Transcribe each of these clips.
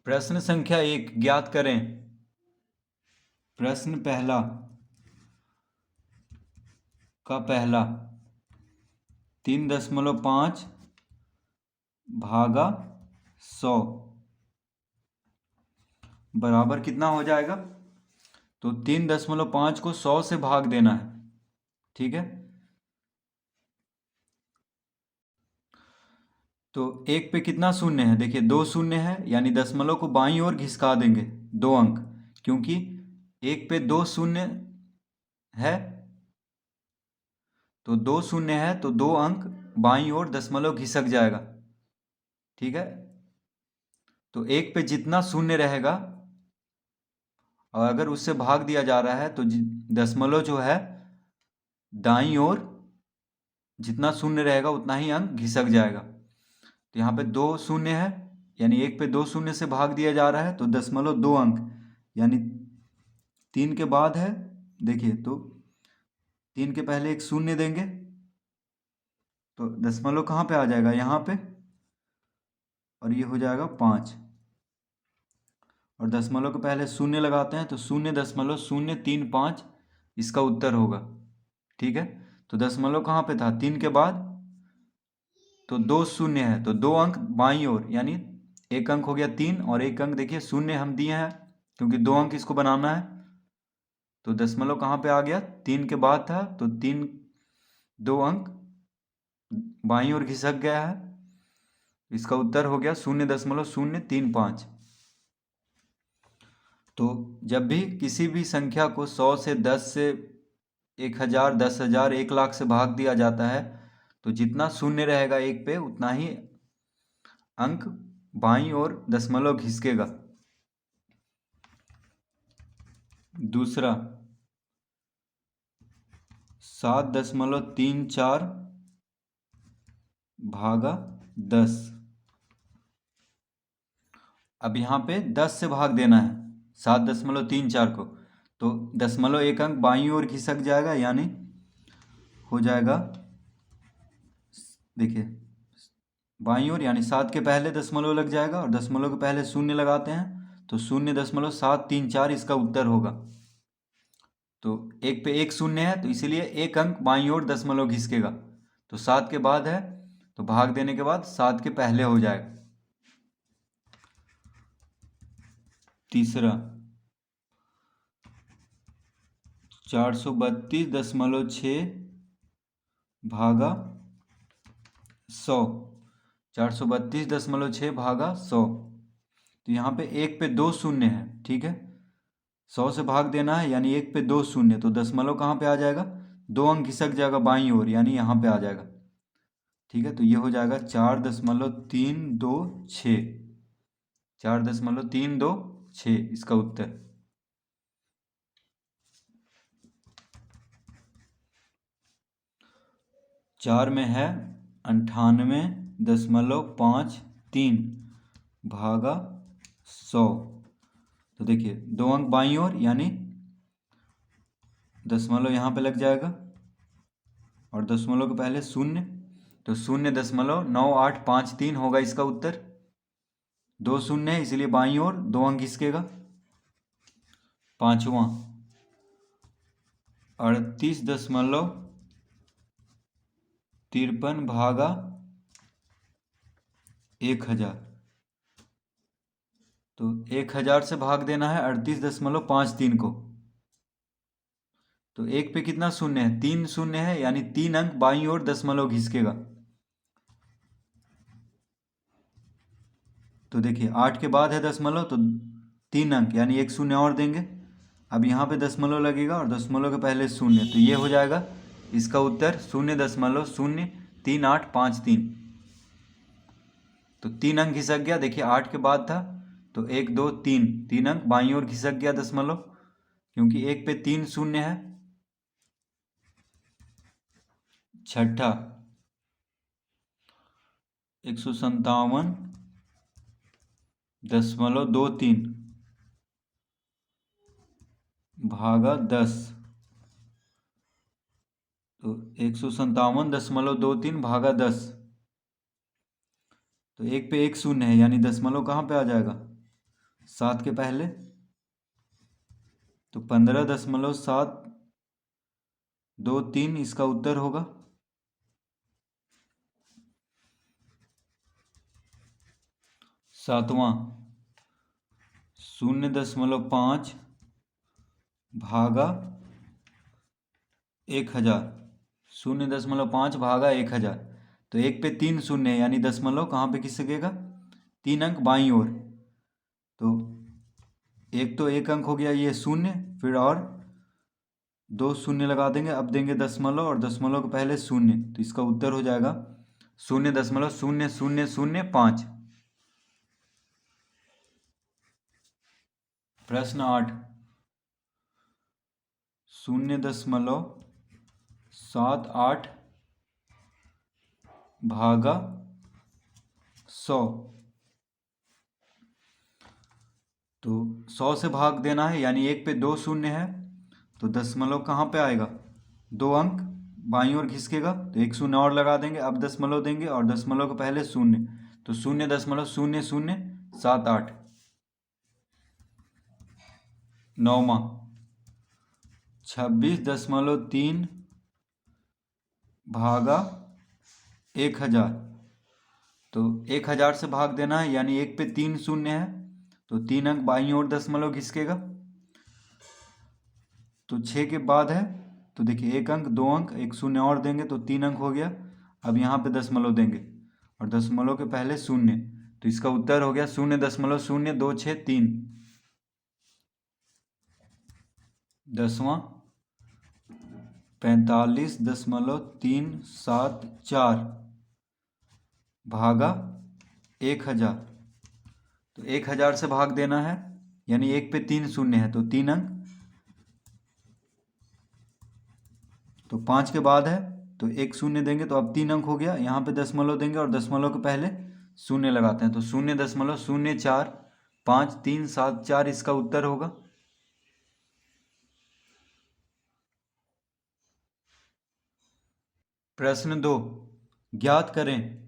प्रश्न संख्या 1 ज्ञात करें। प्रश्न पहला का पहला 3.5 भागा 100 बराबर कितना हो जाएगा। तो 3.5 को 100 से भाग देना है, ठीक है। तो एक पे कितना शून्य है, देखिए 2 शून्य है, यानी दशमलव को बाईं ओर घिसका देंगे 2 अंक, क्योंकि एक पे 2 शून्य है, तो 2 शून्य है तो 2 अंक बाईं ओर दशमलव घिसक जाएगा, ठीक है। तो एक पे जितना शून्य रहेगा और अगर उससे भाग दिया जा रहा है तो दशमलव जो है दाईं ओर जितना शून्य रहेगा उतना ही अंक घिसक जाएगा। तो यहाँ पे 2 शून्य है, यानी एक पे 2 शून्य से भाग दिया जा रहा है, तो दशमलव 2 अंक यानी 3 के बाद है, देखिए तो 3 के पहले एक शून्य देंगे तो दशमलव कहाँ पे आ जाएगा, यहाँ पे, और ये हो जाएगा 5, और दशमलव के पहले शून्य लगाते हैं तो 0.035 इसका उत्तर होगा, ठीक है। तो दशमलव कहाँ पे था, 3 के बाद, तो 2 शून्य है तो 2 अंक बाईं ओर, यानी एक अंक हो गया 3 और एक अंक देखिए शून्य हम दिए हैं क्योंकि 2 अंक इसको बनाना है। तो दशमलव कहाँ पे आ गया, 3 के बाद था, तो 2 अंक बाईं ओर घिसक गया है, इसका उत्तर हो गया 0.035। तो जब भी किसी भी संख्या को 100 से, 10 से, 1000, 10,000, 1,00,000 से भाग दिया जाता है तो जितना शून्य रहेगा एक पे उतना ही अंक बाईं ओर दशमलव घिसकेगा। दूसरा 7.34 भागा 10। अब यहाँ पे 10 से भाग देना है 7.34 को, तो दशमलव एक अंक बाईं ओर घिसक जाएगा, यानी हो जाएगा, देखिए बाईं ओर, यानी 7 के पहले दशमलव लग जाएगा और दशमलव के पहले शून्य लगाते हैं तो 0.734 इसका उत्तर होगा। तो एक पे एक शून्य है तो इसीलिए एक अंक बाईं ओर दशमलव घिसकेगा, तो 7 के बाद है तो भाग देने के बाद 7 के पहले हो जाएगा। तीसरा 432.6 भागा 100, 432.6 भागा 100, तो यहाँ पे एक पे 2 शून्य है, ठीक है। 100 से भाग देना है, यानी एक पे 2 शून्य, तो दशमलव कहाँ पे आ जाएगा, 2 अंक घिसक जाएगा बाईं ओर, यानी यहाँ पे आ जाएगा, ठीक है। तो ये हो जाएगा 4.326, 4.326 इसका उत्तर। चार में है 98.53 भागा 100, तो देखिए 2 अंक बाईं ओर, यानी दशमलव यहाँ पे लग जाएगा और दशमलव के पहले शून्य, तो 0.9853 होगा इसका उत्तर। 2 शून्य है इसलिए बाईं ओर 2 अंक घिसकेगा। पांचवा 38.53 भागा 1000, तो 1000 से भाग देना है 38.53 को, तो एक पे कितना शून्य है, 3 शून्य है, यानी 3 अंक बाईं ओर दशमलव घिसकेगा। तो देखिए 8 के बाद है दशमलव, तो 3 अंक यानी एक शून्य और देंगे। अब यहाँ पे दशमलव लगेगा और दशमलव के पहले शून्य, तो ये हो जाएगा इसका उत्तर 0.03853। तो 3 अंक घिसक गया, देखिए 8 के बाद था तो 1 2 3, 3 अंक बाईं ओर घिसक गया दशमलव, क्योंकि एक पे 3 शून्य है। छठा 157.23 भागा 10, तो 157.23 भागा 10, तो एक पे एक शून्य है, यानी दशमलव कहाँ पे आ जाएगा, 7 के पहले, तो 15.723 इसका उत्तर होगा। सातवां 0.5 भागा 1000, 0.5 भागा 1000, तो 1 पे 3 शून्य है, यानी दशमलव कहाँ पे खिसकेगा, 3 अंक बाईं ओर। तो एक तो 1 अंक हो गया ये शून्य, फिर और 2 शून्य लगा देंगे, अब देंगे दशमलव और दशमलव के पहले शून्य, तो इसका उत्तर हो जाएगा 0.0005। प्रश्न 8 0.78 भागा 100, तो 100 से भाग देना है, यानी 1 पे 2 शून्य है, तो दशमलव कहाँ पे आएगा, 2 अंक बाईं ओर खिसकेगा, तो 1 शून्य और लगा देंगे, अब दशमलव देंगे और दशमलव के पहले शून्य, तो 0.0078। नौवां 26.3 भागा 1000, तो 1000 से भाग देना है, यानी 1 पे 3 शून्य है, तो 3 अंक बाईं ओर दशमलव खिसकेगा, तो 6 के बाद है, तो देखिए 1 अंक 2 अंक 1 शून्य और देंगे तो 3 अंक हो गया, अब यहाँ पे दशमलव देंगे और दशमलव के पहले शून्य, तो इसका उत्तर हो गया 0.0263। 10वां 45.374 भागा 1000, तो 1000 से भाग देना है, यानी 1 पे 3 शून्य है, तो 3 अंक, तो 5 के बाद है, तो 1 शून्य देंगे, तो अब 3 अंक हो गया, यहाँ पे दशमलव देंगे और दशमलव के पहले शून्य लगाते हैं, तो 0.045374 इसका उत्तर होगा। प्रश्न 2 ज्ञात करें,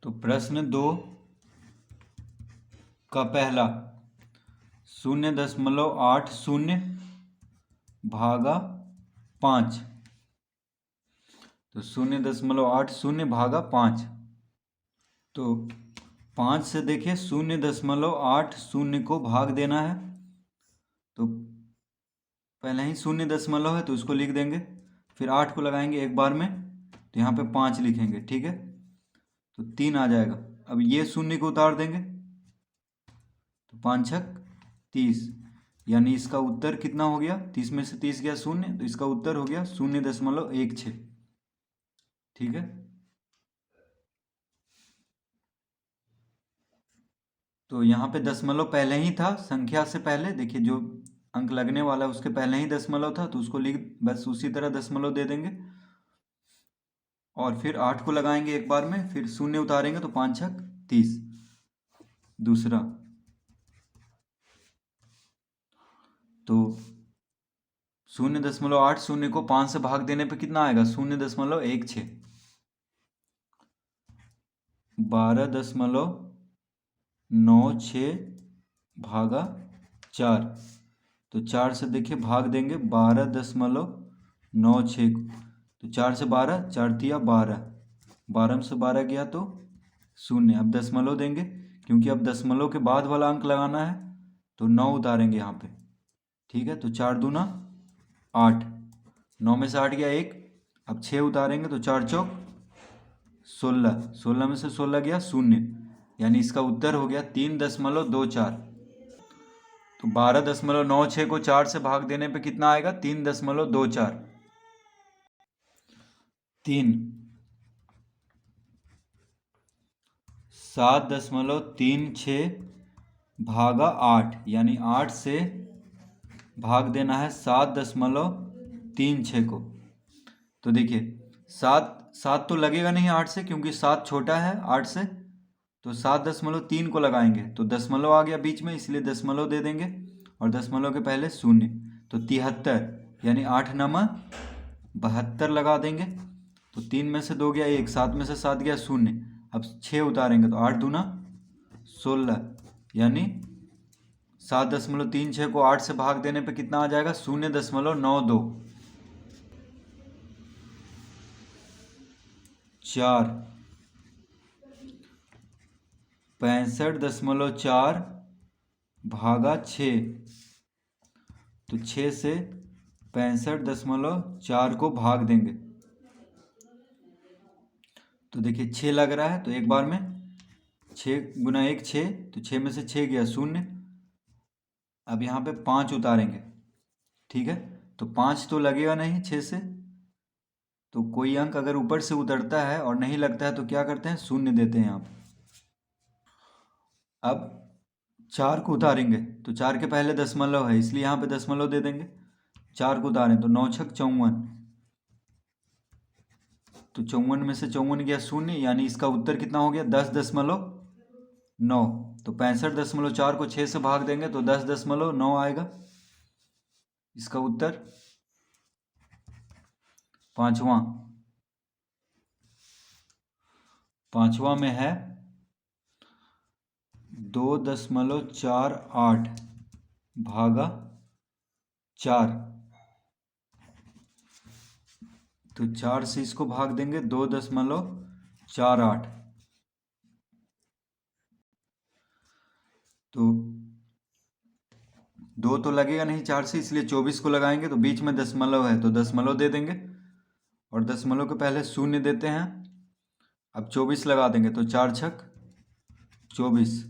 तो प्रश्न 2 का पहला 0.80 भागा 5, तो 0.80 भागा 5, तो 5 से देखिए 0.80 को भाग देना है, तो पहले ही 0 दशमलव है तो उसको लिख देंगे, फिर 8 को लगाएंगे एक बार में, तो यहाँ पे 5 लिखेंगे, ठीक है, तो 3 आ जाएगा। अब ये शून्य को उतार देंगे, तो 5 छक 30, यानी इसका उत्तर कितना हो गया, 30 में से 30 गया शून्य, तो इसका उत्तर हो गया 0.16, ठीक है। तो यहाँ पे दशमलव पहले ही था, संख्या से पहले देखिए जो अंक लगने वाला है उसके पहले ही दशमलव था, तो उसको लिख बस उसी तरह दशमलव दे देंगे और फिर 8 को लगाएंगे एक बार में, फिर शून्य उतारेंगे, तो 5 छक 30। दूसरा तो 0.80 को 5 से भाग देने पे कितना आएगा, 0.16, 12.96 भागा 4, तो 4 से देखिए भाग देंगे 12.96 को, तो 4 से 12, 4 तिया 12, 12 में से 12 गया तो शून्य, अब दशमलव देंगे, क्योंकि अब दशमलव के बाद वाला अंक लगाना है, तो 9 उतारेंगे यहाँ पे, ठीक है, तो 4 दूना 8, 9 में से 8 गया 1, अब 6 उतारेंगे, तो 4 चौक 16, 16 में से 16 गया शून्य, यानी इसका उत्तर हो गया 3.24। तो 12.96 को 4 से भाग देने पे कितना आएगा, 3.24। 3 7.36 भागा 8, यानी 8 से भाग देना है 7.36 को, तो देखिए 7 तो लगेगा नहीं 8 से, क्योंकि 7 छोटा है 8 से, तो 7.3 को लगाएंगे, तो दशमलव आ गया बीच में, इसलिए दशमलव दे देंगे और दशमलव के पहले शून्य, तो 73, यानी 8 नमा 72 लगा देंगे, तो 3 में से 2 गया 1, 7 में से 7 गया शून्य, अब 6 उतारेंगे, तो 8 दूना 16, यानी 7.36 को 8 से भाग देने पे कितना आ जाएगा? 0.92। 4 65.4 भागा 6, तो 6 से 65.4 को भाग देंगे तो देखिए 6 लग रहा है, तो एक बार में 6 गुना 1 6, तो 6 में से 6 गया 0। अब यहाँ पे 5 उतारेंगे, ठीक है, तो 5 तो लगेगा नहीं 6 से, तो कोई अंक अगर ऊपर से उतरता है और नहीं लगता है तो क्या करते हैं? 0 देते हैं यहाँ पे। अब 4 को उतारेंगे तो 4 के पहले दशमलव है, इसलिए यहाँ पे दशमलव दे देंगे। 4 को उतारें तो 9 छक 54, तो 54 में से 54 गया 0, यानी इसका उत्तर कितना हो गया? 10.9। तो 65.4 को 6 से भाग देंगे तो 10.9 आएगा इसका उत्तर। पांचवा में है 2.48 भागा 4, तो 4 से इसको भाग देंगे 2.48, तो 2 तो लगेगा नहीं 4 से, इसलिए 24 को लगाएंगे, तो बीच में दशमलव है तो दशमलव दे देंगे और दशमलव के पहले 0 देते हैं। अब 24 लगा देंगे तो 4 छक 24,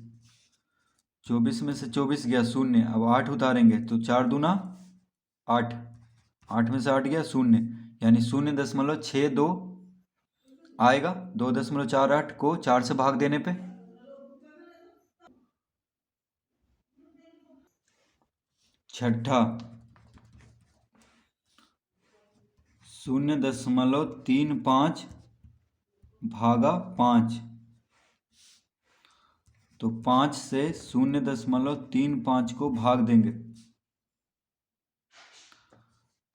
24 में से 24 गया 0। अब 8 उतारेंगे तो 4 दूना 8, 8 में से 8 गया 0, यानी 0.62 आएगा 2.48 को 4 से भाग देने पे। छठा 0.35 भागा 5, तो 5 से 0.35 को भाग देंगे,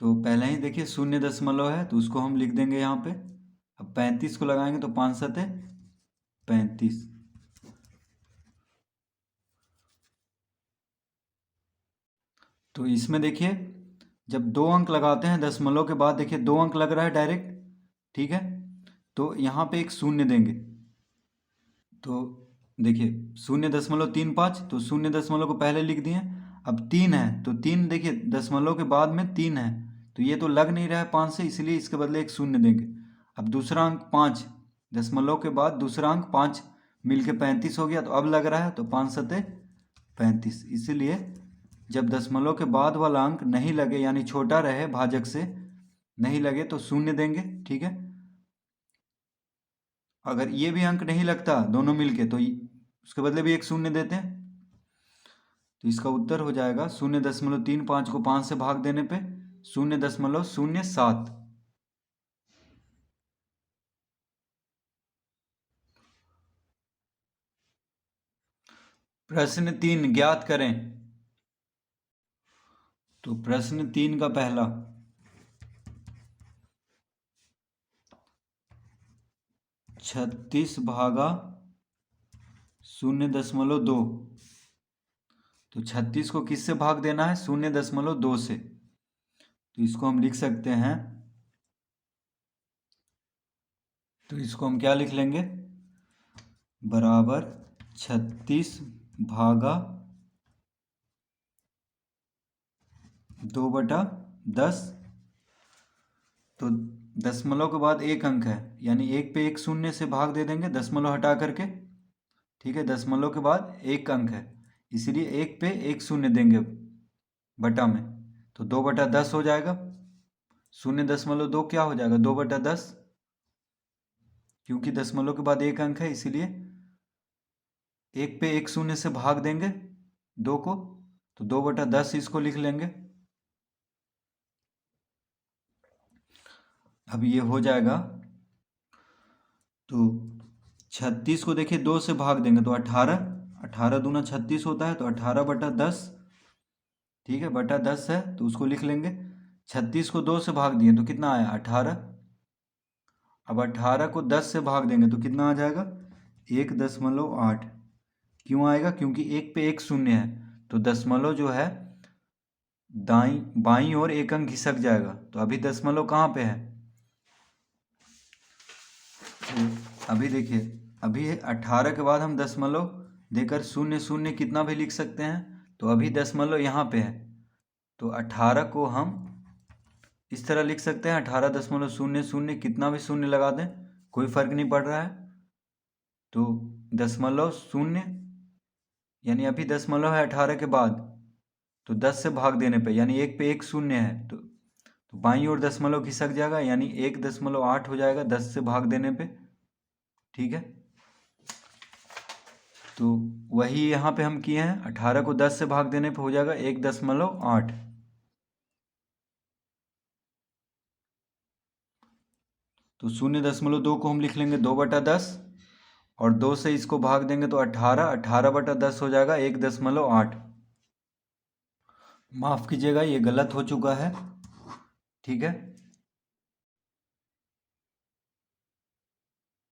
तो पहले ही देखिए 0 है तो उसको हम लिख देंगे यहाँ पे। अब 35 को लगाएंगे तो 5 सते 35, तो इसमें देखिए जब 2 अंक लगाते हैं दशमलव के बाद, देखिए 2 अंक लग रहा है डायरेक्ट, ठीक है, तो यहाँ पे एक 0 देंगे, तो देखिए 0.35, तो 0 को पहले लिख दिए। अब 3 है तो 3 देखिए दशमलव के बाद में 3 है, तो ये तो लग नहीं रहा है 5 से, इसलिए इसके बदले एक 0 देंगे। अब दूसरा अंक 5, दशमलव के बाद दूसरा अंक 5 मिल के 35 हो गया, तो अब लग रहा है, तो 5 सते 35, इसीलिए जब दशमलव के बाद वाला अंक नहीं लगे यानी छोटा रहे भाजक से नहीं लगे तो 0 देंगे, ठीक है। अगर ये भी अंक नहीं लगता दोनों मिलके तो उसके बदले भी एक 0 देते हैं, तो इसका उत्तर हो जाएगा 0.35 को 5 से भाग देने पे 0.07। प्रश्न 3 ज्ञात करें। तो प्रश्न 3 का पहला 36 भागा 0.2, तो 36 को किससे भाग देना है? 0.2 से, तो इसको हम लिख सकते हैं, तो इसको हम क्या लिख लेंगे? बराबर 36 भागा 2/10, तो दशमलव के बाद एक अंक है यानी एक पे एक 0 से भाग दे देंगे दशमलव हटा करके, ठीक है, दशमलव के बाद एक अंक है इसलिए एक पे एक 0 देंगे बटा में, तो 2/10 हो जाएगा। 0.2 क्या हो जाएगा? 2/10, क्योंकि दशमलव के बाद एक अंक है इसीलिए एक पे एक 0 से भाग देंगे 2 को, तो 2/10 इसको लिख लेंगे। अब ये हो जाएगा, तो 36 को देखिए 2 से भाग देंगे तो 18, 18 दूना 36 होता है, तो 18/10, ठीक है, बटा 10 है तो उसको लिख लेंगे। 36 को 2 से भाग दिए तो कितना आया? 18। अब 18 को 10 से भाग देंगे तो कितना आ जाएगा? 1.8, क्यों आएगा? क्योंकि एक पे एक शून्य है, तो दशमलव जो है दाई बाईं ओर एक अंक खिसक जाएगा। तो अभी दशमलव कहाँ पे है? अभी देखिए, अभी 18 के बाद हम दशमलव देकर शून्य शून्य कितना भी लिख सकते हैं। तो अभी दशमलव यहाँ पे है, तो 18 को हम इस तरह लिख सकते हैं, 18.00, कितना भी शून्य लगा दें कोई फर्क नहीं पड़ रहा है। तो दशमलव शून्य यानी अभी दशमलव है 18 के बाद, तो 10 से भाग देने पे यानी एक पे एक शून्य है, तो बाईं ओर दशमलव खिसक जाएगा यानी 1.8 हो जाएगा 10 से भाग देने पे। ठीक है, तो वही यहाँ पे हम किए हैं, 18 को 10 से भाग देने पे हो जाएगा 1.8। तो 0.2 को हम लिख लेंगे 2/10, और 2 से इसको भाग देंगे तो 18/10 हो जाएगा 1.8। माफ़ कीजिएगा, ये गलत हो चुका है। ठीक है,